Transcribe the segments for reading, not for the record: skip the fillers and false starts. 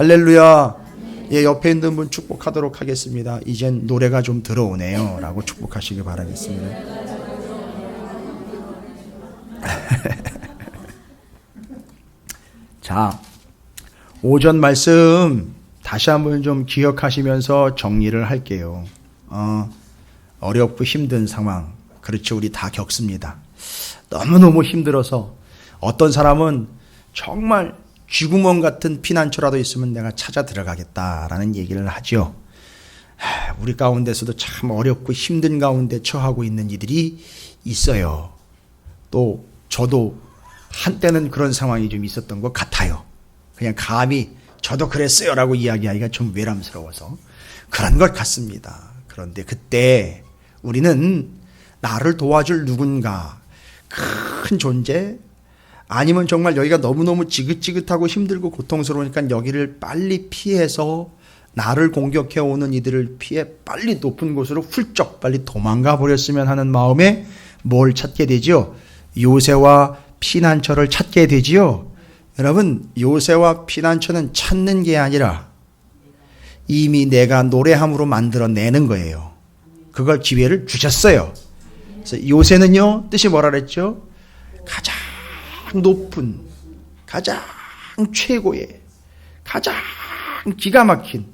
할렐루야. 예, 옆에 있는 분 축복하도록 하겠습니다. 이젠 노래가 좀 들어오네요 라고 축복하시길 바라겠습니다. 자, 오전 말씀 다시 한번 좀 기억하시면서 정리를 할게요. 어렵고 힘든 상황, 그렇죠, 우리 다 겪습니다. 너무너무 힘들어서 어떤 사람은 정말 쥐구멍 같은 피난처라도 있으면 내가 찾아 들어가겠다라는 얘기를 하죠. 우리 가운데서도 참 어렵고 힘든 가운데 처하고 있는 이들이 있어요. 또 저도 한때는 그런 상황이 좀 있었던 것 같아요. 그냥 감히 저도 그랬어요 라고 이야기하기가 좀 외람스러워서 그런 것 같습니다. 그런데 그때 우리는 나를 도와줄 누군가, 큰 존재, 아니면 정말 여기가 너무너무 지긋지긋하고 힘들고 고통스러우니까 여기를 빨리 피해서 나를 공격해 오는 이들을 피해 빨리 높은 곳으로 훌쩍 빨리 도망가 버렸으면 하는 마음에 뭘 찾게 되지요? 요새와 피난처를 찾게 되지요. 여러분, 요새와 피난처는 찾는 게 아니라 이미 내가 노래함으로 만들어내는 거예요. 그걸 기회를 주셨어요. 그래서 요새는요, 뜻이 뭐라 그랬죠? 가장 높은, 가장 최고의, 가장 기가 막힌,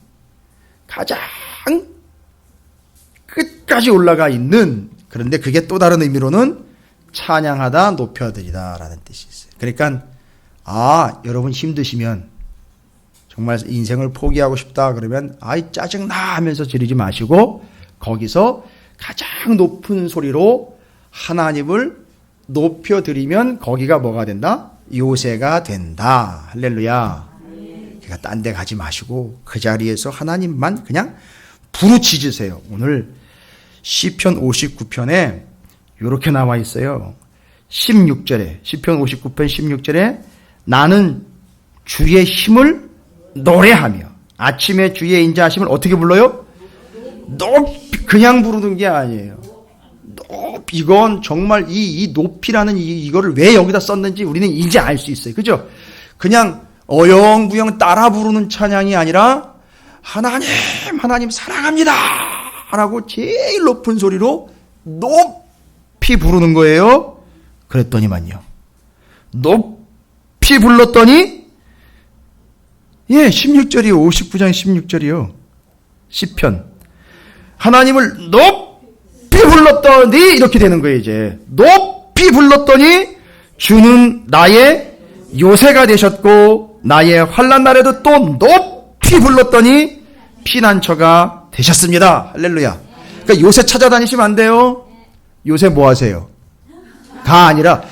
가장 끝까지 올라가 있는, 그런데 그게 또 다른 의미로는 찬양하다 높여드리다 라는 뜻이 있어요. 그러니까 여러분 힘드시면 정말 인생을 포기하고 싶다 그러면 아이 짜증나 하면서 지르지 마시고 거기서 가장 높은 소리로 하나님을 높여드리면 거기가 뭐가 된다? 요새가 된다. 할렐루야. 그러니까 딴 데 가지 마시고 그 자리에서 하나님만 그냥 부르짖으세요. 오늘 시편 59편에 이렇게 나와 있어요. 16절에, 시편 59편 16절에 나는 주의 힘을 노래하며, 아침에 주의 인자하심을 어떻게 불러요? 높이, 그냥 부르는 게 아니에요. 높이, 이건 정말 이 높이라는 이거를 왜 여기다 썼는지 우리는 이제 알 수 있어요. 그죠? 그냥 어영부영 따라 부르는 찬양이 아니라 하나님 사랑합니다 라고 제일 높은 소리로 높이 부르는 거예요. 그랬더니만요, 높이 불렀더니 16절이요. 59장 16절이요. 시편. 하나님을 높이 불렀더니 이렇게 되는 거예요. 이제 높이 불렀더니 주는 나의 요새가 되셨고 나의 환난 날에도 또 높이 불렀더니 피난처가 되셨습니다. 할렐루야. 그러니까 요새 찾아다니시면 안 돼요. 요새 뭐 하세요? 가 아니라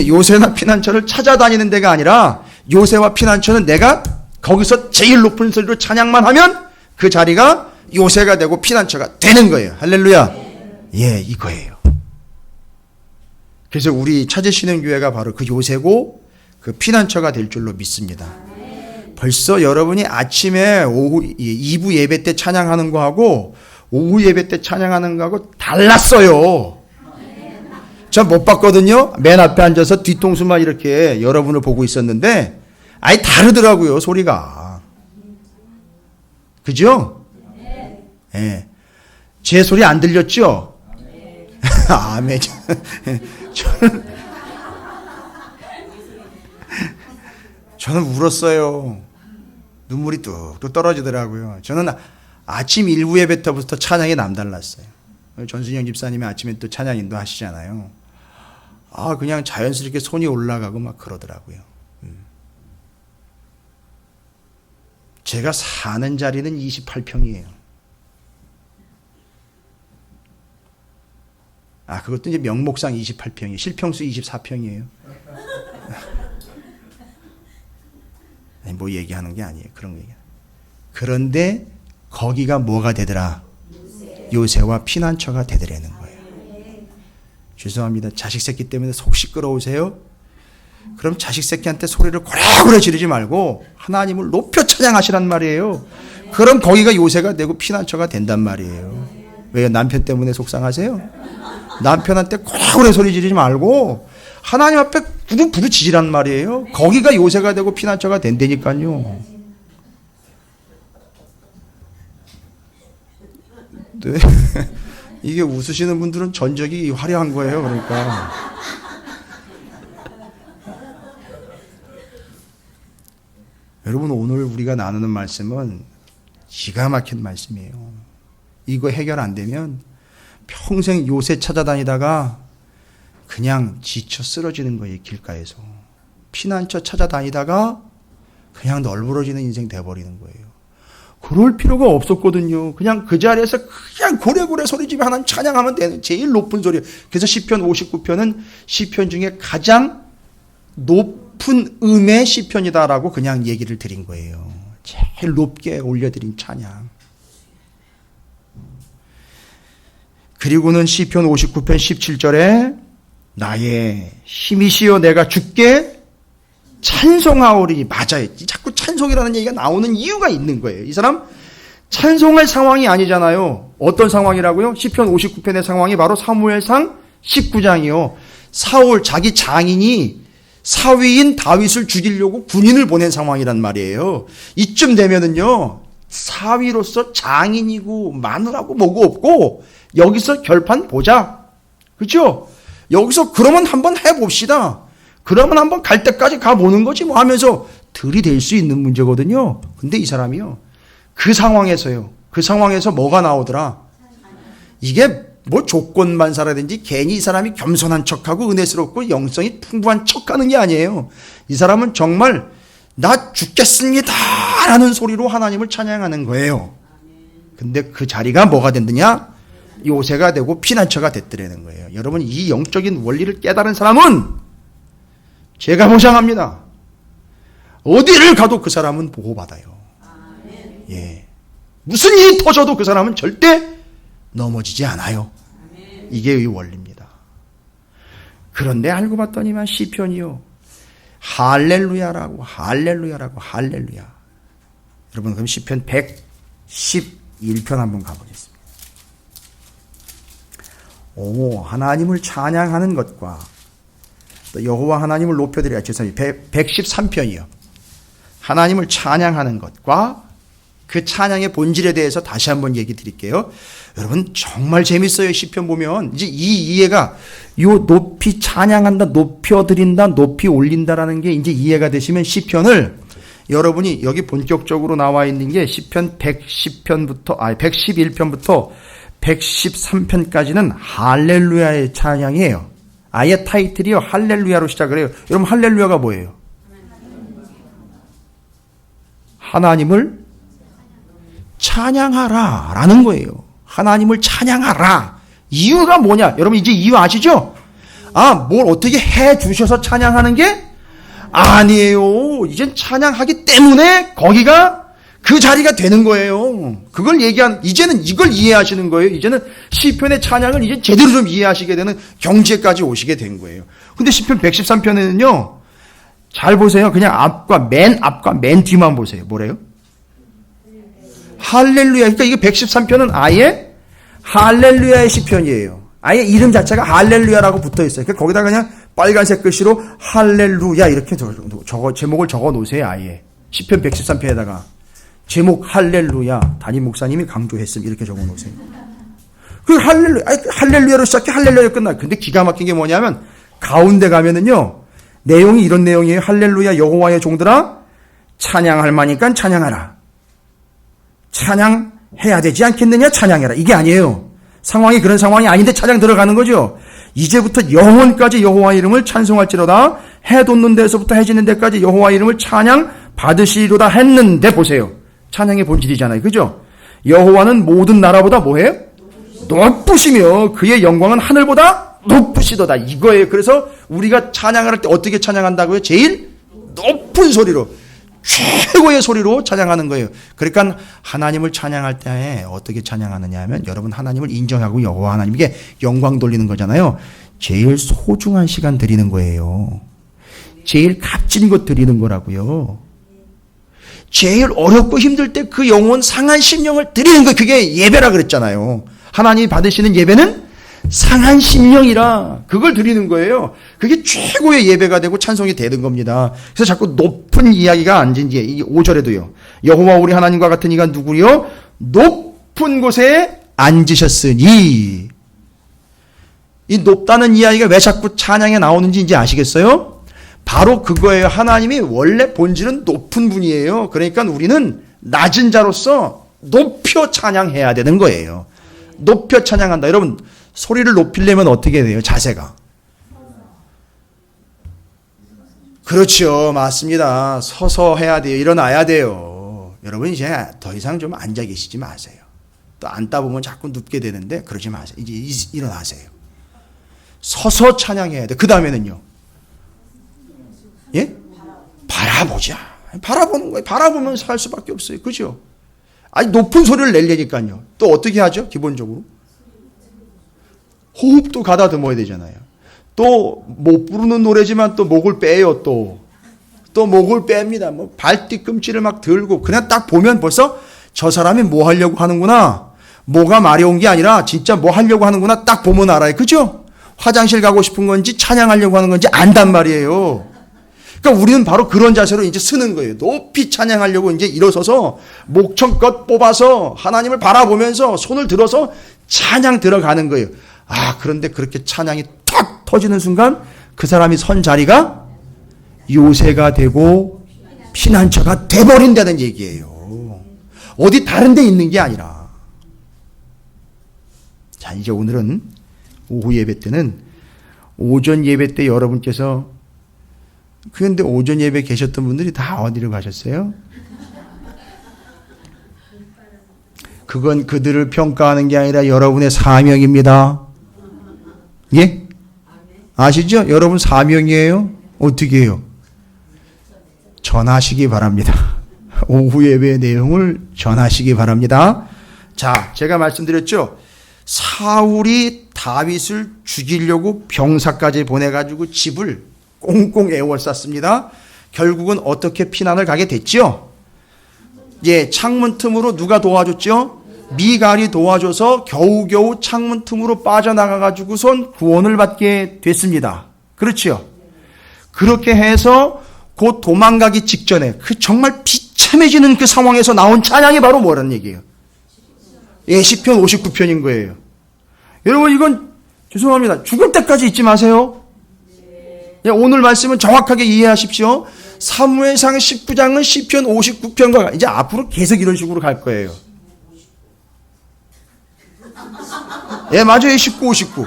요새나 피난처를 찾아다니는 데가 아니라 요새와 피난처는 내가 거기서 제일 높은 소리로 찬양만 하면 그 자리가 요새가 되고 피난처가 되는 거예요. 할렐루야. 이거예요. 그래서 우리 찾으시는 교회가 바로 그 요새고 그 피난처가 될 줄로 믿습니다. 벌써 여러분이 아침에 오후 2부 예배 때 찬양하는 거하고 오후 예배 때 찬양하는 거하고 달랐어요. 전 못 봤거든요. 맨 앞에 앉아서 뒤통수만 이렇게 여러분을 보고 있었는데 아예 다르더라고요, 소리가. 그죠? 예. 제 소리 안 들렸죠? 아멘. 저는 울었어요. 눈물이 뚝뚝 떨어지더라고요. 저는 아침 1부 예배 때부터 찬양이 남달랐어요. 전순영 집사님이 아침에 또 찬양 인도하시잖아요. 그냥 자연스럽게 손이 올라가고 막 그러더라고요. 제가 사는 자리는 28평이에요. 그것도 이제 명목상 28평이에요. 실평수 24평이에요. 뭐 얘기하는 게 아니에요. 그런 거 얘기. 그런데 거기가 뭐가 되더라? 요새와 피난처가 되더라는 거예요. 죄송합니다. 자식 새끼 때문에 속 시끄러우세요? 그럼 자식 새끼한테 소리를 고래고래 지르지 말고 하나님을 높여 찬양하시란 말이에요. 그럼 거기가 요새가 되고 피난처가 된단 말이에요. 왜요? 남편 때문에 속상하세요? 남편한테 고래고래 소리 지르지 말고 하나님 앞에 부르짖으란 말이에요. 거기가 요새가 되고 피난처가 된다니까요. 네. 이게 웃으시는 분들은 전적이 화려한 거예요. 그러니까. 여러분, 오늘 우리가 나누는 말씀은 기가 막힌 말씀이에요. 이거 해결 안 되면 평생 요새 찾아다니다가 그냥 지쳐 쓰러지는 거예요. 길가에서. 피난처 찾아다니다가 그냥 널브러지는 인생 돼버리는 거예요. 그럴 필요가 없었거든요. 그냥 그 자리에서 그냥 고래고래 소리지며 하나님 찬양하면 되는 제일 높은 소리. 그래서 시편 59편은 시편 중에 가장 높은 음의 시편이다라고 그냥 얘기를 드린 거예요. 제일 높게 올려드린 찬양. 그리고는 시편 59편 17절에 나의 힘이시여 내가 주께 찬송하오리. 맞아요. 자꾸 찬송이라는 얘기가 나오는 이유가 있는 거예요. 이 사람 찬송할 상황이 아니잖아요. 어떤 상황이라고요? 시편 59편의 상황이 바로 사무엘상 19장이요. 사울 자기 장인이 사위인 다윗을 죽이려고 군인을 보낸 상황이란 말이에요. 이쯤 되면은요, 사위로서 장인이고 마누라고 뭐고 없고 여기서 결판 보자. 그렇죠? 여기서 그러면 한번 해봅시다. 그러면 한번 갈 때까지 가보는 거지 뭐 하면서 들이댈 수 있는 문제거든요. 근데 이 사람이요, 그 상황에서 뭐가 나오더라? 이게 뭐 조건반사라든지 괜히 이 사람이 겸손한 척하고 은혜스럽고 영성이 풍부한 척하는 게 아니에요. 이 사람은 정말 나 죽겠습니다 라는 소리로 하나님을 찬양하는 거예요. 근데 그 자리가 뭐가 됐느냐? 요새가 되고 피난처가 됐더라는 거예요. 여러분, 이 영적인 원리를 깨달은 사람은 제가 보장합니다. 어디를 가도 그 사람은 보호받아요. 예. 무슨 일이 터져도 그 사람은 절대 넘어지지 않아요. 이게 이 원리입니다. 그런데 알고 봤더니만 시편이요, 할렐루야라고 할렐루야. 여러분, 그럼 시편 111편 한번 가보겠습니다. 오, 하나님을 찬양하는 것과 또 여호와 하나님을 높여드려야, 죄송합니다. 113편이요. 하나님을 찬양하는 것과 그 찬양의 본질에 대해서 다시 한번 얘기 드릴게요. 여러분, 정말 재밌어요. 시편 보면 이제 이 이해가, 요 높이 찬양한다, 높여드린다, 높이 올린다라는 게 이제 이해가 되시면 시편을, 여러분이 여기 본격적으로 나와 있는 게 시편 111편부터 113편까지는 할렐루야의 찬양이에요. 아예 타이틀이요, 할렐루야로 시작을 해요. 여러분, 할렐루야가 뭐예요? 하나님을 찬양하라 라는 거예요. 하나님을 찬양하라. 이유가 뭐냐? 여러분, 이제 이유 아시죠? 뭘 어떻게 해 주셔서 찬양하는 게 아니에요. 이젠 찬양하기 때문에 거기가 그 자리가 되는 거예요. 그걸 이제는 이걸 이해하시는 거예요. 이제는 시편의 찬양을 이제 제대로 좀 이해하시게 되는 경지에까지 오시게 된 거예요. 근데 시편 113편에는요, 잘 보세요. 그냥 맨 뒤만 보세요. 뭐래요? 할렐루야. 그러니까 이게 113편은 아예 할렐루야의 시편이에요. 아예 이름 자체가 할렐루야라고 붙어 있어요. 그러니까 거기다가 그냥 빨간색 글씨로 할렐루야 이렇게 제목을 적어 놓으세요. 아예 시편 113편에다가 제목 할렐루야, 담임 목사님이 강조했음 이렇게 적어 놓으세요. 그 할렐루야로 시작해 할렐루야로 끝나. 근데 기가 막힌 게 뭐냐면 가운데 가면은요, 내용이 이런 내용이에요. 할렐루야, 여호와의 종들아, 찬양할 마니까 찬양하라. 찬양해야 되지 않겠느냐? 찬양해라. 이게 아니에요. 상황이 그런 상황이 아닌데 찬양 들어가는 거죠. 이제부터 영원까지 여호와 이름을 찬송할지로다. 해 돋는 데서부터 해 지는 데까지 여호와 이름을 찬양 받으시리로다 했는데, 보세요. 찬양의 본질이잖아요. 그죠? 여호와는 모든 나라보다 뭐해요? 높으시며 그의 영광은 하늘보다 높으시도다. 이거예요. 그래서 우리가 찬양을 할 때 어떻게 찬양한다고요? 제일 높은 소리로, 최고의 소리로 찬양하는 거예요. 그러니까 하나님을 찬양할 때 어떻게 찬양하느냐 하면, 여러분, 하나님을 인정하고 여호와 하나님께 영광 돌리는 거잖아요. 제일 소중한 시간 드리는 거예요. 제일 값진 것 드리는 거라고요. 제일 어렵고 힘들 때 그 영혼 상한 심령을 드리는 거, 그게 예배라 그랬잖아요. 하나님이 받으시는 예배는 상한 심령이라 그걸 드리는 거예요. 그게 최고의 예배가 되고 찬송이 되는 겁니다. 그래서 자꾸 높은 이야기가 앉은 지, 이 5절에도요. 여호와 우리 하나님과 같은 이가 누구리요? 높은 곳에 앉으셨으니. 이 높다는 이야기가 왜 자꾸 찬양에 나오는지 이제 아시겠어요? 바로 그거예요. 하나님이 원래 본질은 높은 분이에요. 그러니까 우리는 낮은 자로서 높여 찬양해야 되는 거예요. 높여 찬양한다. 여러분, 소리를 높이려면 어떻게 돼요? 자세가. 그렇죠. 맞습니다. 서서 해야 돼요. 일어나야 돼요. 여러분, 이제 더 이상 좀 앉아 계시지 마세요. 또 앉다 보면 자꾸 눕게 되는데 그러지 마세요. 이제 일어나세요. 서서 찬양해야 돼. 그 다음에는요. 예? 바라보자. 바라보는 거예요. 바라보면서 할 수밖에 없어요. 그죠? 아니, 높은 소리를 내려니까요. 또 어떻게 하죠? 기본적으로. 호흡도 가다듬어야 되잖아요. 또 못 부르는 노래지만 또 목을 빼요. 또 목을 뺍니다. 뭐 발뒤꿈치를 막 들고 그냥 딱 보면 벌써 저 사람이 뭐 하려고 하는구나. 뭐가 마려운 게 아니라 진짜 뭐 하려고 하는구나 딱 보면 알아요. 그죠? 화장실 가고 싶은 건지 찬양하려고 하는 건지 안단 말이에요. 그러니까 우리는 바로 그런 자세로 이제 쓰는 거예요. 높이 찬양하려고 이제 일어서서 목청껏 뽑아서 하나님을 바라보면서 손을 들어서 찬양 들어가는 거예요. 아, 그런데 그렇게 찬양이 탁 터지는 순간 그 사람이 선 자리가 요새가 되고 피난처가 돼버린다는 얘기예요. 어디 다른 데 있는 게 아니라. 자, 이제 오늘은 오후 예배 때는 오전 예배 때 여러분께서 그런데 오전 예배 계셨던 분들이 다 어디로 가셨어요? 그건 그들을 평가하는 게 아니라 여러분의 사명입니다. 예? 아시죠? 여러분 사명이에요. 어떻게 해요? 전하시기 바랍니다. 오후 예배의 내용을 전하시기 바랍니다. 자, 제가 말씀드렸죠. 사울이 다윗을 죽이려고 병사까지 보내가지고 집을 꽁꽁 에워쌌습니다. 결국은 어떻게 피난을 가게 됐죠? 예, 창문 틈으로 누가 도와줬죠? 미갈이 도와줘서 겨우겨우 창문 틈으로 빠져나가가지고선 구원을 받게 됐습니다. 그렇죠? 그렇게 해서 곧 도망가기 직전에 그 정말 비참해지는 그 상황에서 나온 찬양이 바로 뭐라는 얘기예요? 예, 시편 59편인 거예요. 여러분, 이건 죄송합니다. 죽을 때까지 잊지 마세요. 예, 오늘 말씀은 정확하게 이해하십시오. 사무엘상 19장은 시편 59편과 이제 앞으로 계속 이런 식으로 갈 거예요. 예, 맞아요. 19, 59.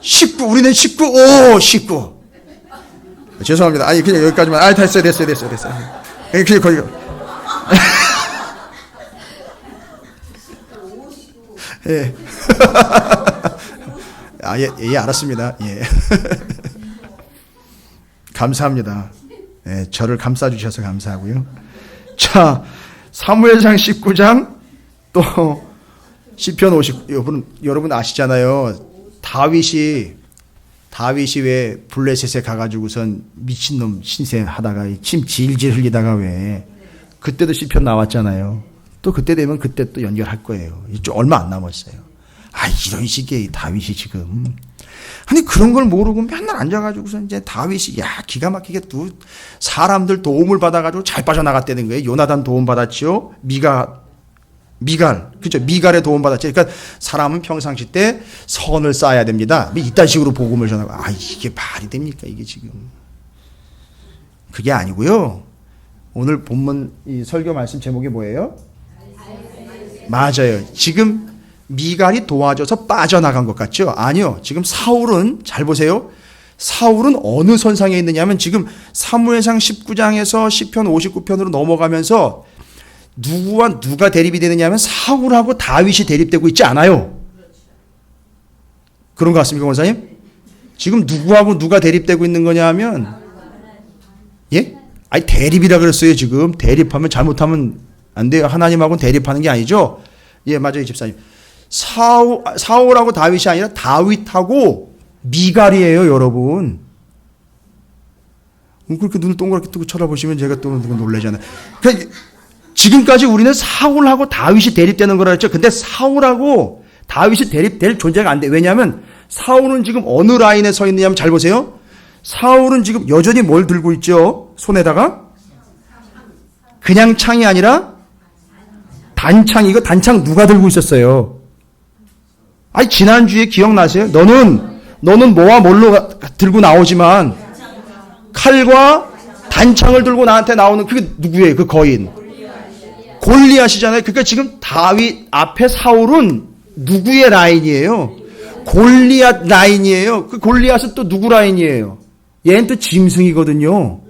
19, 우리는 19, 19. 죄송합니다. 아니, 그냥 여기까지만. 아, 됐어요. 그냥 거기. 예. 아, 예, 알았습니다. 예. 감사합니다. 예, 저를 감싸주셔서 감사하고요. 자, 사무엘상 19장, 또, 시편 50, 여러분 아시잖아요. 다윗이 왜 블레셋에 가가지고선 미친놈 신세 하다가 침 질질 흘리다가 왜, 그때도 시편 나왔잖아요. 또 그때 되면 그때 또 연결할 거예요. 좀 얼마 안 남았어요. 아, 이런 식의 다윗이 지금. 아니, 그런 걸 모르고 맨날 앉아가지고서 이제 다윗이, 야, 기가 막히게 또 사람들 도움을 받아가지고 잘 빠져나갔다는 거예요. 요나단 도움 받았죠. 미갈, 그죠? 미갈의 도움 받았죠. 그러니까 사람은 평상시 때 선을 쌓아야 됩니다. 이딴 식으로 복음을 전하고, 아, 이게 말이 됩니까? 이게 지금. 그게 아니고요. 오늘 본문 이 설교 말씀 제목이 뭐예요? 맞아요. 지금 미갈이 도와줘서 빠져나간 것 같죠? 아니요. 지금 사울은, 잘 보세요. 사울은 어느 선상에 있느냐면 지금 사무엘상 19장에서 시편 59편으로 넘어가면서 누구와 누가 대립이 되느냐면 사울하고 다윗이 대립되고 있지 않아요. 그런 것 같습니까, 권사님? 지금 누구하고 누가 대립되고 있는 거냐 하면, 예? 아니, 대립이라 그랬어요, 지금. 대립하면 잘못하면 안 돼요. 하나님하고는 대립하는 게 아니죠? 예, 맞아요, 집사님. 사울하고 다윗이 아니라 다윗하고 미갈이에요, 여러분. 그렇게 눈을 동그랗게 뜨고 쳐다보시면 제가 또 놀라잖아요. 그러니까 지금까지 우리는 사울하고 다윗이 대립되는 거라 했죠. 근데 사울하고 다윗이 대립될 존재가 안 돼. 왜냐하면 사울은 지금 어느 라인에 서 있느냐면 잘 보세요. 사울은 지금 여전히 뭘 들고 있죠? 손에다가? 그냥 창이 아니라 단창, 이거 단창 누가 들고 있었어요? 아니, 지난주에 기억나세요? 너는 뭐와 뭘로 들고 나오지만 칼과 단창을 들고 나한테 나오는 그게 누구예요? 그 거인. 골리앗이잖아요. 그러니까 지금 다윗 앞에 사울은 누구의 라인이에요? 골리앗 라인이에요. 그 골리앗은 또 누구 라인이에요? 얘는 또 짐승이거든요.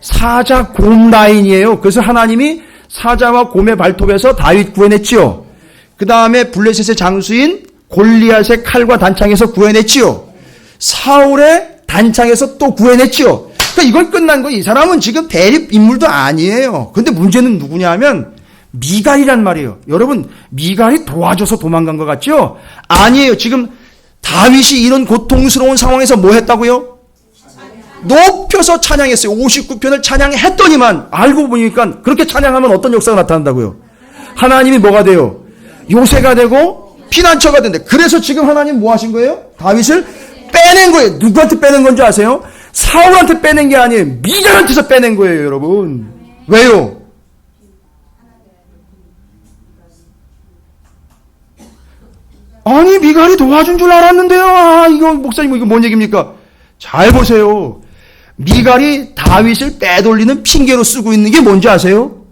사자 곰 라인이에요. 그래서 하나님이 사자와 곰의 발톱에서 다윗 구해냈지요. 그 다음에 블레셋의 장수인 골리앗의 칼과 단창에서 구해냈지요. 사울의 단창에서 또 구해냈지요. 그러니까 이건 끝난 거예요. 이 사람은 지금 대립 인물도 아니에요. 근데 문제는 누구냐 하면 미갈이란 말이에요. 여러분, 미갈이 도와줘서 도망간 것 같죠? 아니에요. 지금 다윗이 이런 고통스러운 상황에서 뭐 했다고요? 높여서 찬양했어요. 59편을 찬양했더니만 알고 보니까 그렇게 찬양하면 어떤 역사가 나타난다고요? 하나님이 뭐가 돼요? 요새가 되고 피난처가 된대. 그래서 지금 하나님 뭐 하신 거예요? 다윗을 빼낸 거예요. 누구한테 빼낸 건지 아세요? 사울한테 빼낸 게 아니에요. 미갈한테서 빼낸 거예요, 여러분. 왜요? 아니, 미갈이 도와준 줄 알았는데요. 아, 이거 목사님 이거 뭔 얘기입니까? 잘 보세요. 미갈이 다윗을 빼돌리는 핑계로 쓰고 있는 게 뭔지 아세요?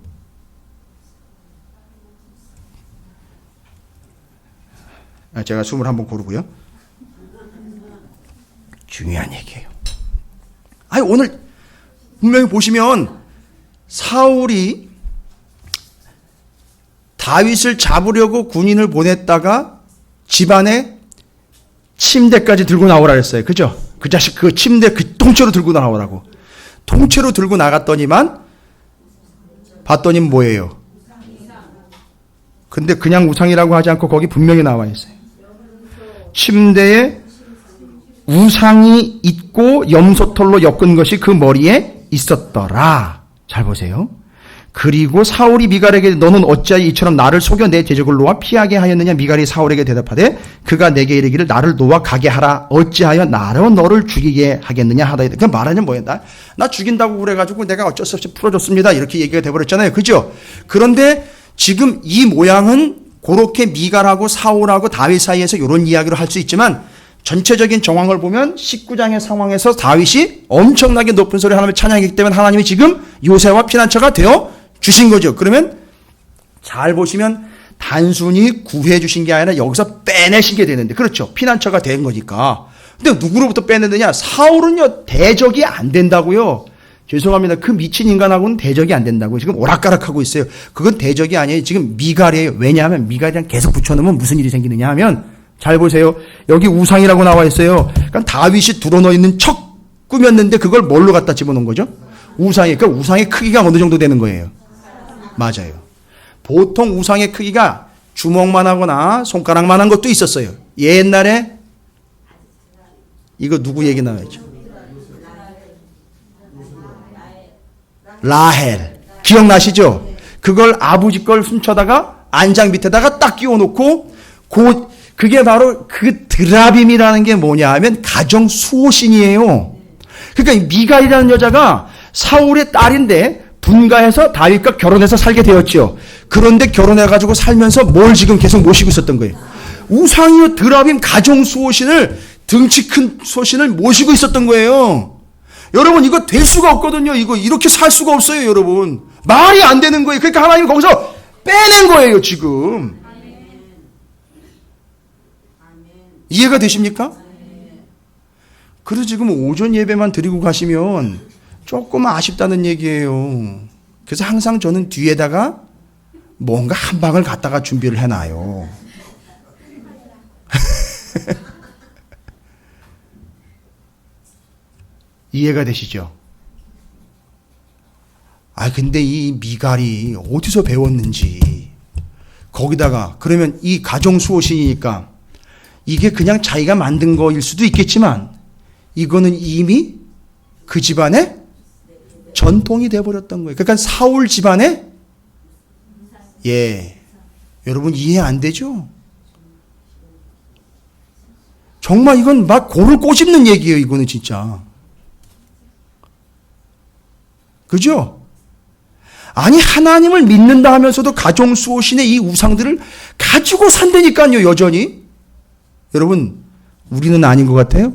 제가 숨을 한번 고르고요. 중요한 얘기예요. 아니, 오늘 분명히 보시면 사울이 다윗을 잡으려고 군인을 보냈다가 집안에 침대까지 들고 나오라 그랬어요. 그죠? 그 자식 그 침대 그 통째로 들고 나오라고. 통째로 들고 나갔더니만 봤더니 뭐예요? 근데 그냥 우상이라고 하지 않고 거기 분명히 나와 있어요. 침대에 우상이 있고 염소털로 엮은 것이 그 머리에 있었더라. 잘 보세요. 그리고 사울이 미갈에게 너는 어찌하여 이처럼 나를 속여 내 대적을 놓아 피하게 하였느냐. 미갈이 사울에게 대답하되 그가 내게 이르기를 나를 놓아 가게 하라. 어찌하여 나로 너를 죽이게 하겠느냐 하다. 그 말하자면 뭐예요? 나 죽인다고 그래가지고 내가 어쩔 수 없이 풀어줬습니다. 이렇게 얘기가 돼버렸잖아요. 그죠? 그런데 지금 이 모양은 그렇게 미갈하고 사울하고 다윗 사이에서 이런 이야기를 할 수 있지만 전체적인 정황을 보면 19장의 상황에서 다윗이 엄청나게 높은 소리 하나님을 찬양했기 때문에 하나님이 지금 요새와 피난처가 되어 주신 거죠. 그러면 잘 보시면 단순히 구해 주신 게 아니라 여기서 빼내신 게 되는데, 그렇죠. 피난처가 된 거니까. 근데 누구로부터 빼내느냐? 사울은요, 대적이 안 된다고요. 죄송합니다. 그 미친 인간하고는 대적이 안 된다고요. 지금 오락가락하고 있어요. 그건 대적이 아니에요. 지금 미갈이에요. 왜냐하면 미갈이랑 계속 붙여놓으면 무슨 일이 생기느냐 하면, 잘 보세요. 여기 우상이라고 나와 있어요. 그러니까 다윗이 들어넣어 있는 척 꾸몄는데 그걸 뭘로 갖다 집어넣은 거죠? 우상이. 그러니까 우상의 크기가 어느 정도 되는 거예요? 맞아요. 보통 우상의 크기가 주먹만 하거나 손가락만 한 것도 있었어요. 옛날에 이거 누구 얘기 나와있죠? 라헬. 기억나시죠? 그걸 아버지 걸 훔쳐다가 안장 밑에다가 딱 끼워놓고 그게 바로 그 드라빔이라는 게 뭐냐 하면 가정 수호신이에요. 그러니까 미갈이라는 여자가 사울의 딸인데 분가해서 다윗과 결혼해서 살게 되었죠. 그런데 결혼해가지고 살면서 뭘 지금 계속 모시고 있었던 거예요? 우상이요, 드라빔 가정 수호신을, 등치 큰 수호신을 모시고 있었던 거예요. 여러분, 이거 될 수가 없거든요. 이거 이렇게 살 수가 없어요, 여러분. 말이 안 되는 거예요. 그러니까 하나님이 거기서 빼낸 거예요, 지금. 이해가 되십니까? 그래서 지금 오전 예배만 드리고 가시면 조금 아쉽다는 얘기예요. 그래서 항상 저는 뒤에다가 뭔가 한 방을 갖다가 준비를 해놔요. 이해가 되시죠? 근데 이 미갈이 어디서 배웠는지. 거기다가 그러면 이 가정 수호신이니까 이게 그냥 자기가 만든 거일 수도 있겠지만 이거는 이미 그 집안의 전통이 되어버렸던 거예요. 그러니까 사울 집안의 여러분 이해 안 되죠? 정말 이건 막 골을 꼬집는 얘기예요. 이거는 진짜. 그죠? 아니 하나님을 믿는다 하면서도 가정수호신의 이 우상들을 가지고 산다니까요. 여전히. 여러분 우리는 아닌 것 같아요?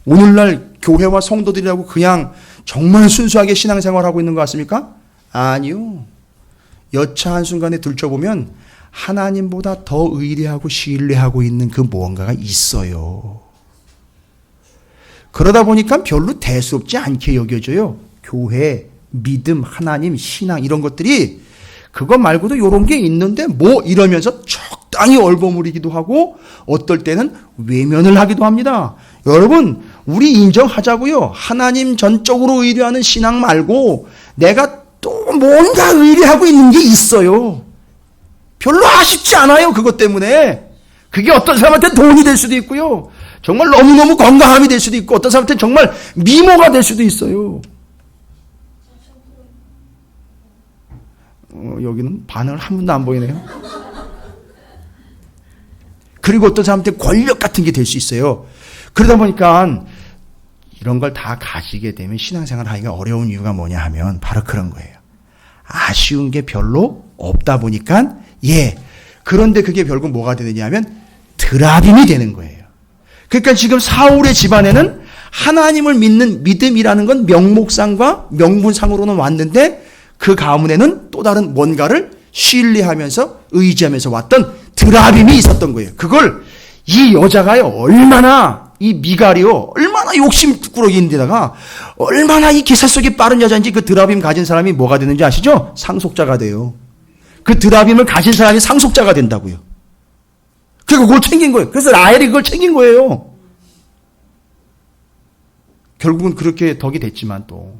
오늘날 교회와 성도들이라고 그냥 정말 순수하게 신앙생활하고 있는 것 같습니까? 아니요. 여차 한순간에 들춰보면 하나님보다 더 의뢰하고 신뢰하고 있는 그 무언가가 있어요. 그러다 보니까 별로 대수롭지 않게 여겨져요. 교회, 믿음, 하나님, 신앙 이런 것들이 그것 말고도 이런 게 있는데 뭐 이러면서 적당히 얼버무리기도 하고 어떨 때는 외면을 하기도 합니다. 여러분 우리 인정하자고요. 하나님 전적으로 의뢰하는 신앙 말고 내가 또 뭔가 의뢰하고 있는 게 있어요. 별로 아쉽지 않아요. 그것 때문에. 그게 어떤 사람한테 돈이 될 수도 있고요. 정말 너무너무 건강함이 될 수도 있고 어떤 사람한테 정말 미모가 될 수도 있어요. 여기는 반응을 한 분도 안 보이네요. 그리고 어떤 사람한테 권력 같은 게 될 수 있어요. 그러다 보니까 이런 걸 다 가지게 되면 신앙생활 하기가 어려운 이유가 뭐냐 하면 바로 그런 거예요. 아쉬운 게 별로 없다 보니까 그런데 그게 결국 뭐가 되느냐 하면 드라빔이 되는 거예요. 그러니까 지금 사울의 집안에는 하나님을 믿는 믿음이라는 건 명목상과 명분상으로는 왔는데 그 가문에는 또 다른 뭔가를 신뢰하면서 의지하면서 왔던 드라빔이 있었던 거예요. 그걸 이 여자가요 얼마나 이 미갈이요 얼마나 욕심꾸러기인데다가 얼마나 이 기사 속이 빠른 여자인지 그 드라빔 가진 사람이 뭐가 되는지 아시죠? 상속자가 돼요. 그 드라빔을 가진 사람이 상속자가 된다고요. 그리고 그걸 챙긴 거예요. 그래서 라헬이 그걸 챙긴 거예요. 결국은 그렇게 덕이 됐지만 또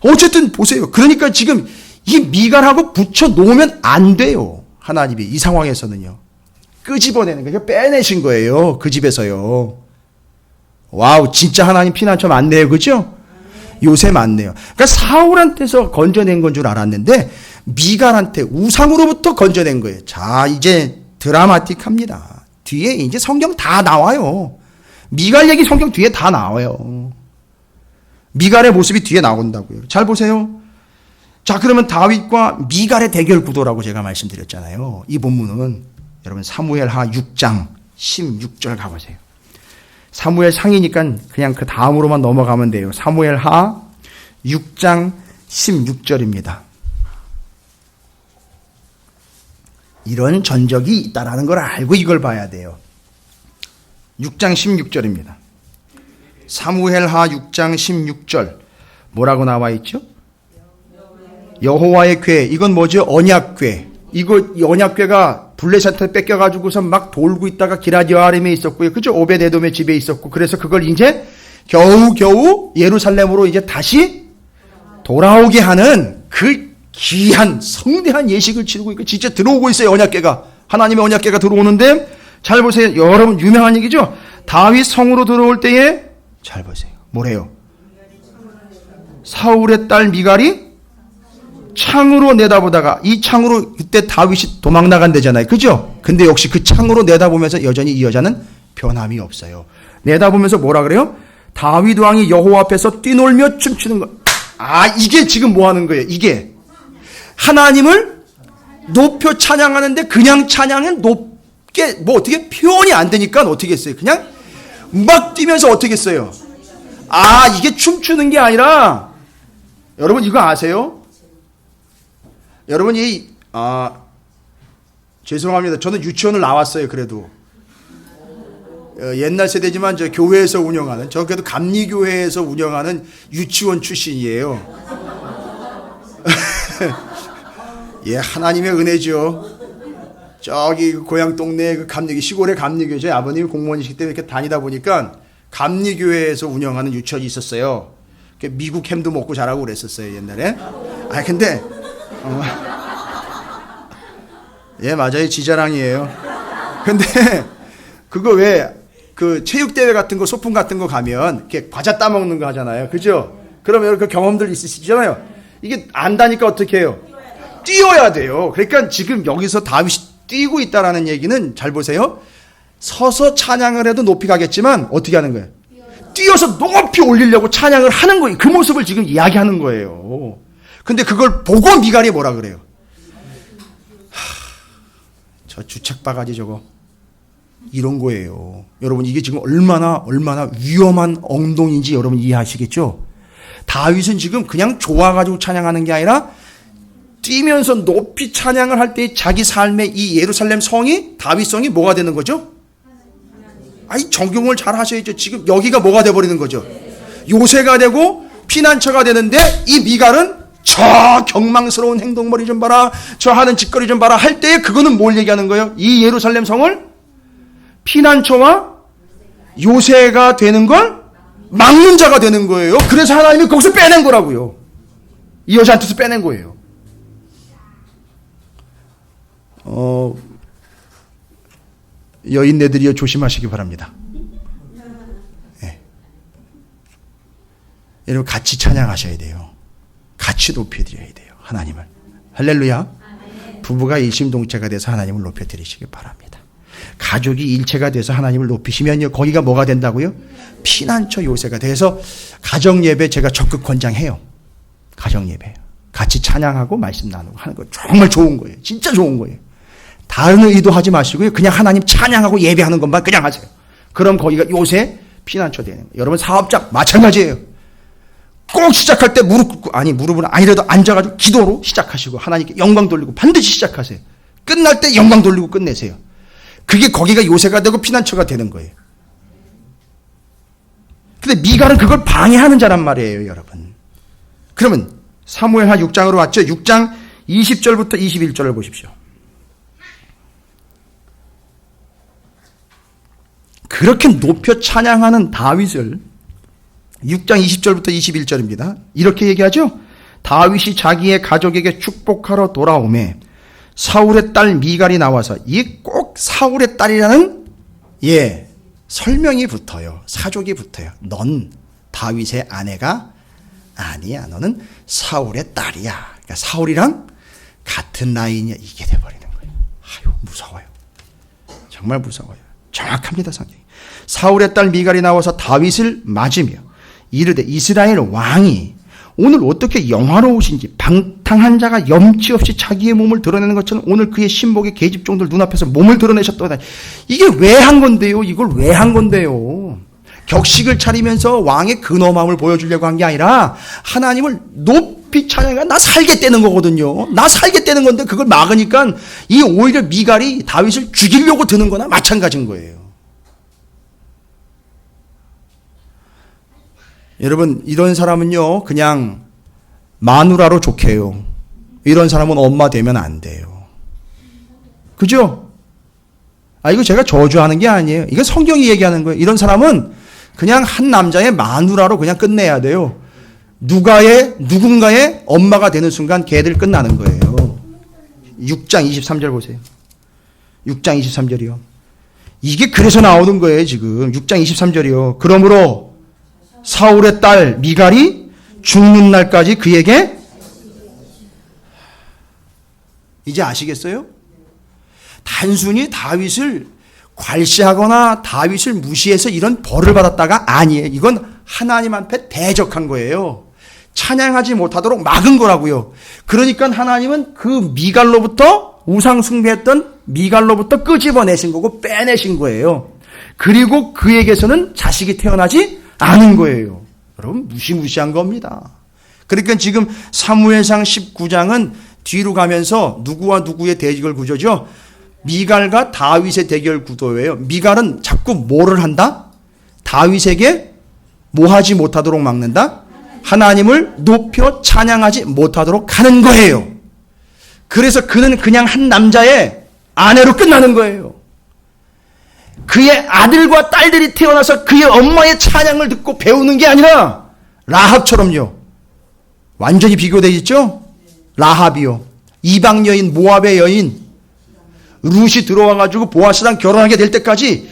어쨌든 보세요. 그러니까 지금 이 미갈하고 붙여 놓으면 안 돼요. 하나님이 이 상황에서는요. 끄집어내는 거예요. 빼내신 거예요. 그 집에서요. 와우, 진짜 하나님 피난처 맞네요. 그죠? 요새 맞네요. 그러니까 사울한테서 건져낸 건 줄 알았는데 미갈한테 우상으로부터 건져낸 거예요. 자, 이제 드라마틱합니다. 뒤에 이제 성경 다 나와요. 미갈 얘기 성경 뒤에 다 나와요. 미갈의 모습이 뒤에 나온다고요. 잘 보세요. 자, 그러면 다윗과 미갈의 대결 구도라고 제가 말씀드렸잖아요. 이 본문은 여러분 사무엘하 6장 16절 가보세요. 사무엘 상이니까 그냥 그 다음으로만 넘어가면 돼요. 사무엘하 6장 16절입니다. 이런 전적이 있다라는 걸 알고 이걸 봐야 돼요. 6장 16절입니다. 사무엘하 6장 16절 뭐라고 나와 있죠? 여호와의 궤. 이건 뭐죠? 언약궤. 이거 언약궤가 블레셋한테 뺏겨가지고서 막 돌고 있다가 기럇 여아림에 있었고요. 그죠? 오벳에돔의 집에 있었고 그래서 그걸 이제 겨우겨우 예루살렘으로 이제 다시 돌아오게 하는 그 귀한 성대한 예식을 치르고 있고 진짜 들어오고 있어요. 언약궤가. 하나님의 언약궤가 들어오는데 잘 보세요. 여러분 유명한 얘기죠. 다윗 성으로 들어올 때에 잘 보세요. 뭐래요? 사울의 딸 미갈이 창으로 내다보다가 이 창으로 그때 다윗이 도망 나간대잖아요. 그죠? 근데 역시 그 창으로 내다보면서 여전히 이 여자는 변함이 없어요. 내다보면서 뭐라 그래요? 다윗 왕이 여호와 앞에서 뛰놀며 춤추는 거. 아, 이게 지금 뭐 하는 거예요? 이게 하나님을 높여 찬양하는데 그냥 찬양은 높게 뭐 어떻게 표현이 안 되니까 어떻게 했어요? 그냥 막 뛰면서 어떻게 했어요? 아, 이게 춤추는 게 아니라 여러분 이거 아세요? 여러분 죄송합니다. 저는 유치원을 나왔어요. 그래도 옛날 세대지만 저 교회에서 운영하는 저 그래도 감리교회에서 운영하는 유치원 출신이에요. 예, 하나님의 은혜죠. 저기 고향 동네 그 감리교 시골의 감리교죠. 아버님이 공무원이시기 때문에 이렇게 다니다 보니까 감리교회에서 운영하는 유치원이 있었어요. 미국 햄도 먹고 자라고 그랬었어요 옛날에. 아 근데 예 맞아요 지자랑이에요. 근데 그거 왜 그 체육대회 같은 거 소풍 같은 거 가면 이렇게 과자 따먹는 거 하잖아요. 그죠? 그러면 그 경험들 있으시잖아요. 이게 안다니까 어떻게 해요? 뛰어야 돼요. 그러니까 지금 여기서 다윗이 뛰고 있다라는 얘기는 잘 보세요. 서서 찬양을 해도 높이 가겠지만 어떻게 하는 거예요? 뛰어서 높이 올리려고 찬양을 하는 거예요. 그 모습을 지금 이야기하는 거예요. 근데 그걸 보고 미갈이 뭐라 그래요? 저 주책 바가지 저거. 이런 거예요. 여러분 이게 지금 얼마나 위험한 엉덩이인지 여러분 이해하시겠죠? 다윗은 지금 그냥 좋아가지고 찬양하는 게 아니라 뛰면서 높이 찬양을 할 때 자기 삶의 이 예루살렘 성이 다윗성이 뭐가 되는 거죠? 아니 적용을 잘 하셔야죠. 지금 여기가 뭐가 돼버리는 거죠? 요새가 되고 피난처가 되는데 이 미갈은 저 경망스러운 행동머리 좀 봐라, 저 하는 짓거리 좀 봐라 할 때 그거는 뭘 얘기하는 거예요? 이 예루살렘 성을 피난처와 요새가 되는 걸 막는 자가 되는 거예요. 그래서 하나님이 거기서 빼낸 거라고요. 이 여자한테서 빼낸 거예요. 여인네들이요 조심하시기 바랍니다. 네. 여러분 같이 찬양하셔야 돼요. 같이 높여드려야 돼요. 하나님을. 할렐루야. 부부가 일심동체가 돼서 하나님을 높여드리시기 바랍니다. 가족이 일체가 돼서 하나님을 높이시면요 거기가 뭐가 된다고요? 피난처 요새가 돼서 가정예배 제가 적극 권장해요. 가정예배 같이 찬양하고 말씀 나누고 하는 거 정말 좋은 거예요. 진짜 좋은 거예요. 다른 의도 하지 마시고요 그냥 하나님 찬양하고 예배하는 것만 그냥 하세요. 그럼 거기가 요새 피난처 되는 거예요. 여러분 사업자 마찬가지예요. 꼭 시작할 때 무릎은 아니라도 앉아가지고 기도로 시작하시고 하나님께 영광 돌리고 반드시 시작하세요. 끝날 때 영광 돌리고 끝내세요. 그게 거기가 요새가 되고 피난처가 되는 거예요. 근데 미갈은 그걸 방해하는 자란 말이에요, 여러분. 그러면 사무엘하 6장으로 왔죠. 6장 20절부터 21절을 보십시오. 그렇게 높여 찬양하는 다윗을 6장 20절부터 21절입니다. 이렇게 얘기하죠. 다윗이 자기의 가족에게 축복하러 돌아오매 사울의 딸 미갈이 나와서 이 꼭 사울의 딸이라는 설명이 붙어요. 사족이 붙어요. 넌 다윗의 아내가 아니야. 너는 사울의 딸이야. 그러니까 사울이랑 같은 라인이야. 이게 돼버리는 거예요. 아유 무서워요. 정말 무서워요. 정확합니다. 성경이. 사울의 딸 미갈이 나와서 다윗을 맞으며 이르되 이스라엘 왕이 오늘 어떻게 영화로우신지 방탕한 자가 염치 없이 자기의 몸을 드러내는 것처럼 오늘 그의 신복의 계집종들 눈앞에서 몸을 드러내셨도다. 이게 왜 한 건데요? 이걸 왜 한 건데요? 격식을 차리면서 왕의 근엄함을 보여주려고 한 게 아니라 하나님을 높이 찬양해. 나 살겠다는 거거든요. 나 살겠다는 건데 그걸 막으니까 이 오히려 미갈이 다윗을 죽이려고 드는 거나 마찬가지인 거예요. 여러분 이런 사람은요 그냥 마누라로 좋게요. 이런 사람은 엄마 되면 안 돼요. 그죠? 이거 제가 저주하는 게 아니에요. 이거 성경이 얘기하는 거예요. 이런 사람은 그냥 한 남자의 마누라로 그냥 끝내야 돼요. 누군가의 엄마가 되는 순간 걔들 끝나는 거예요. 6장 23절 보세요. 6장 23절이요. 이게 그래서 나오는 거예요 지금. 6장 23절이요. 그러므로 사울의 딸 미갈이 죽는 날까지 그에게 이제 아시겠어요? 단순히 다윗을 괄시하거나 다윗을 무시해서 이런 벌을 받았다가 아니에요. 이건 하나님한테 대적한 거예요. 찬양하지 못하도록 막은 거라고요. 그러니까 하나님은 그 미갈로부터 우상 숭배했던 미갈로부터 끄집어내신 거고 빼내신 거예요. 그리고 그에게서는 자식이 태어나지 않은 거예요. 여러분 무시무시한 겁니다. 그러니까 지금 사무엘상 19장은 뒤로 가면서 누구와 누구의 대결 구조죠. 미갈과 다윗의 대결 구도예요. 미갈은 자꾸 뭐를 한다? 다윗에게 뭐하지 못하도록 막는다? 하나님을 높여 찬양하지 못하도록 하는 거예요. 그래서 그는 그냥 한 남자의 아내로 끝나는 거예요. 그의 아들과 딸들이 태어나서 그의 엄마의 찬양을 듣고 배우는 게 아니라 라합처럼요. 완전히 비교되어 있죠? 라합이요. 이방 여인, 모압의 여인 룻이 들어와가지고 보아스랑 결혼하게 될 때까지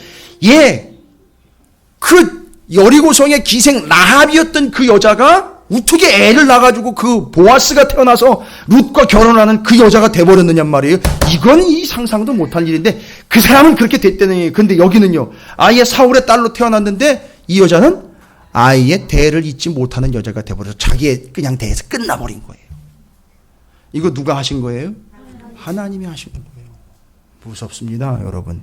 그 여리고성의 기생 라합이었던 그 여자가 어떻게 애를 낳아가지고 그 보아스가 태어나서 룻과 결혼하는 그 여자가 돼버렸느냔 말이에요. 이건 이 상상도 못할 일인데 그 사람은 그렇게 됐다는 얘기예요. 근데 여기는요. 아예 사울의 딸로 태어났는데 이 여자는 아예 대를 잇지 못하는 여자가 돼버려서 자기의 그냥 대에서 끝나버린 거예요. 이거 누가 하신 거예요? 하나님이 하신 거예요. 무섭습니다, 여러분.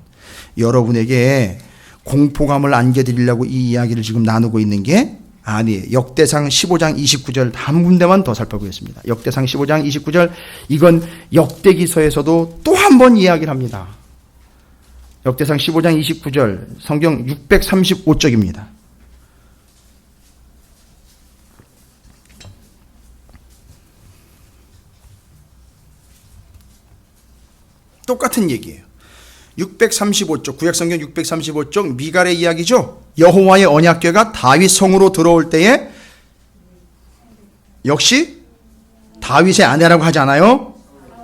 여러분에게 공포감을 안겨드리려고 이 이야기를 지금 나누고 있는 게 아니에요. 역대상 15장 29절 한 군데만 더 살펴보겠습니다. 역대상 15장 29절, 이건 역대기서에서도 또 한 번 이야기를 합니다. 역대상 15장 29절, 성경 635쪽입니다. 똑같은 얘기예요. 635쪽, 구약성경 635쪽 미갈의 이야기죠. 여호와의 언약궤가 다윗 성으로 들어올 때에 역시 다윗의 아내라고 하지 않아요?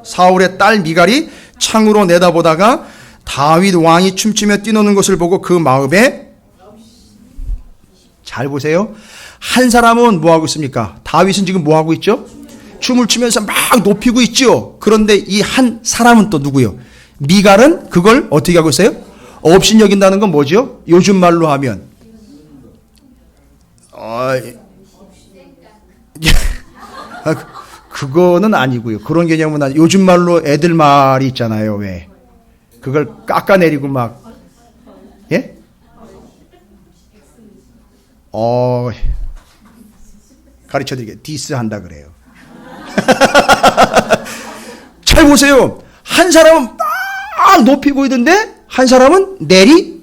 사울의 딸 미갈이 창으로 내다보다가 다윗 왕이 춤추며 뛰노는 것을 보고 그 마음에, 잘 보세요. 한 사람은 뭐하고 있습니까? 다윗은 지금 뭐하고 있죠? 춤을 추면서 막 높이고 있죠. 그런데 이 한 사람은 또 누구요? 미갈은 그걸 어떻게 하고 있어요? 업신여긴다는 건 뭐죠? 요즘 말로 하면 그거는 아니고요. 그런 개념은 아니. 요즘 말로 애들 말이 있잖아요. 왜? 그걸 깎아내리고 막, 예? 가르쳐 드리게. 디스한다 그래요. 잘 보세요. 한 사람은 막 높이 보이던데 한 사람은 내리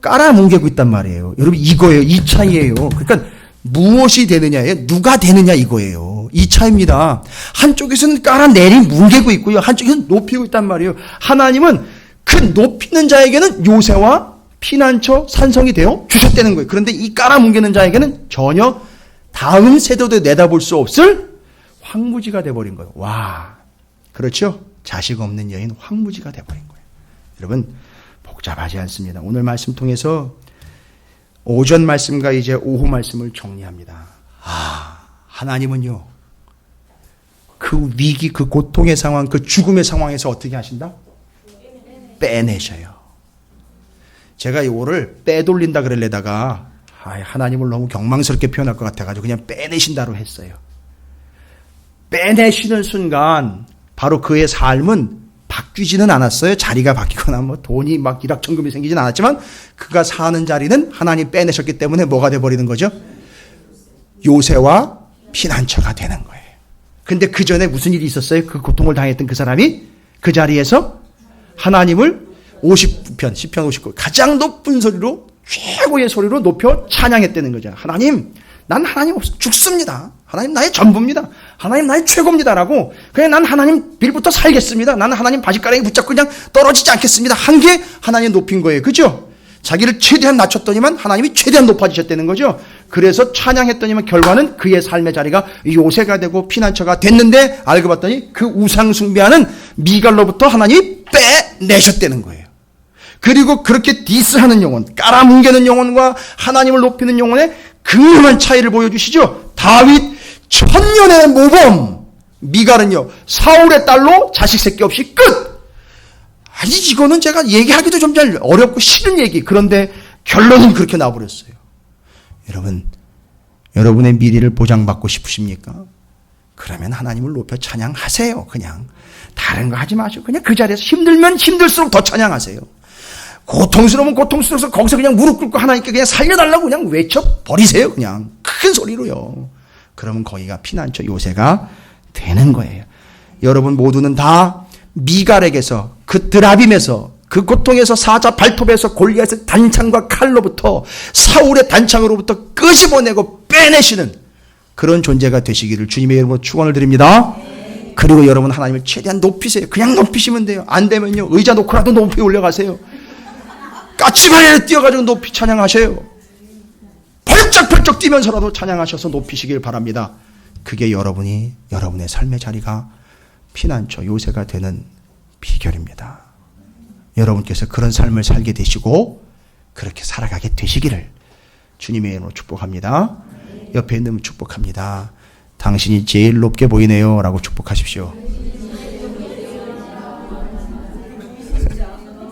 깔아뭉개고 있단 말이에요. 여러분, 이거예요. 이 차이예요. 그러니까 무엇이 되느냐예요. 누가 되느냐 이거예요. 이 차이입니다. 한쪽에서는 깔아내리 뭉개고 있고요. 한쪽에서는 높이고 있단 말이에요. 하나님은 그 높이는 자에게는 요새와 피난처 산성이 되어 주셨다는 거예요. 그런데 이 깔아뭉개는 자에게는 전혀 다음 세대도 내다볼 수 없을 황무지가 돼버린 거예요. 와, 그렇죠? 자식 없는 여인 황무지가 돼버린 거예요. 여러분, 복잡하지 않습니다. 오늘 말씀 통해서 오전 말씀과 이제 오후 말씀을 정리합니다. 하나님은요, 그 위기, 그 고통의 상황, 그 죽음의 상황에서 어떻게 하신다? 빼내셔요. 제가 이거를 빼돌린다 그러려다가 하나님을 너무 경망스럽게 표현할 것 같아가지고 그냥 빼내신다로 했어요. 빼내시는 순간 바로 그의 삶은 바뀌지는 않았어요. 자리가 바뀌거나 뭐 돈이 막 일확천금이 생기진 않았지만 그가 사는 자리는 하나님 빼내셨기 때문에 뭐가 돼버리는 거죠? 요새와 피난처가 되는 거예요. 근데 그 전에 무슨 일이 있었어요? 그 고통을 당했던 그 사람이 그 자리에서 하나님을 50편, 10편 59 가장 높은 소리로, 최고의 소리로 높여 찬양했다는 거죠. 하나님, 난 하나님 없어 죽습니다. 하나님 나의 전부입니다. 하나님 나의 최고입니다라고, 그냥 난 하나님 빌부터 살겠습니다. 나는 하나님 바지가랑이 붙잡고 그냥 떨어지지 않겠습니다. 한 게 하나님 높인 거예요. 그죠? 자기를 최대한 낮췄더니만 하나님이 최대한 높아지셨다는 거죠. 그래서 찬양했더니만 결과는 그의 삶의 자리가 요새가 되고 피난처가 됐는데 알고 봤더니 그 우상 숭배하는 미갈로부터 하나님이 빼내셨다는 거예요. 그리고 그렇게 디스하는 영혼, 깔아뭉개는 영혼과 하나님을 높이는 영혼의 극명한 차이를 보여주시죠. 다윗 천년의 모범, 미갈은요 사울의 딸로 자식 새끼 없이 끝. 아니, 이거는 제가 얘기하기도 좀 잘 어렵고 싫은 얘기. 그런데 결론은 그렇게 나와버렸어요. 여러분, 여러분의 미래를 보장받고 싶으십니까? 그러면 하나님을 높여 찬양하세요. 그냥 다른 거 하지 마시고 그냥 그 자리에서 힘들면 힘들수록 더 찬양하세요. 고통스러우면 고통스러워서 거기서 그냥 무릎 꿇고 하나님께 그냥 살려달라고 그냥 외쳐버리세요. 그냥 큰 소리로요. 그러면 거기가 피난처 요새가 되는 거예요. 여러분 모두는 다 미갈에게서, 그 드라빔에서, 그 고통에서, 사자 발톱에서, 골리앗의 단창과 칼로부터, 사울의 단창으로부터 끄집어내고 빼내시는 그런 존재가 되시기를 주님의 이름으로 축원을 드립니다. 그리고 여러분 하나님을 최대한 높이세요. 그냥 높이시면 돼요. 안 되면요 의자 놓고라도 높이 올려가세요. 까치발에 뛰어가지고 높이 찬양하세요. 펄쩍펄쩍 뛰면서라도 찬양하셔서 높이시길 바랍니다. 그게 여러분의 삶의 자리가 피난처 요새가 되는 비결입니다. 여러분께서 그런 삶을 살게 되시고 그렇게 살아가게 되시기를 주님의 이름으로 축복합니다. 옆에 있는 분 축복합니다. 당신이 제일 높게 보이네요 라고 축복하십시오.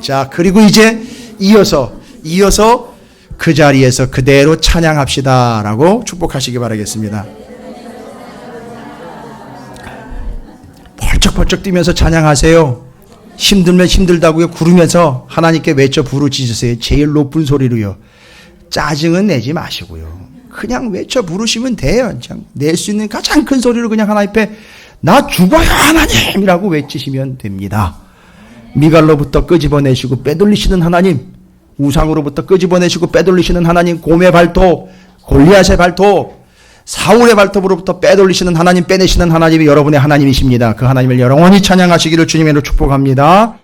자, 그리고 이제 이어서 그 자리에서 그대로 찬양합시다 라고 축복하시기 바라겠습니다. 번쩍 뛰면서 찬양하세요. 힘들면 힘들다고요. 구르면서 하나님께 외쳐 부르짖으세요. 제일 높은 소리로요. 짜증은 내지 마시고요. 그냥 외쳐 부르시면 돼요. 그냥 낼 수 있는 가장 큰 소리로 그냥 하나님 앞에 나 죽어요 하나님이라고 외치시면 됩니다. 미갈로부터 끄집어내시고 빼돌리시는 하나님, 우상으로부터 끄집어내시고 빼돌리시는 하나님, 곰의 발톱, 골리앗의 발톱, 사울의 발톱으로부터 빼돌리시는 하나님, 빼내시는 하나님이 여러분의 하나님이십니다. 그 하나님을 영원히 찬양하시기를 주님으로 축복합니다.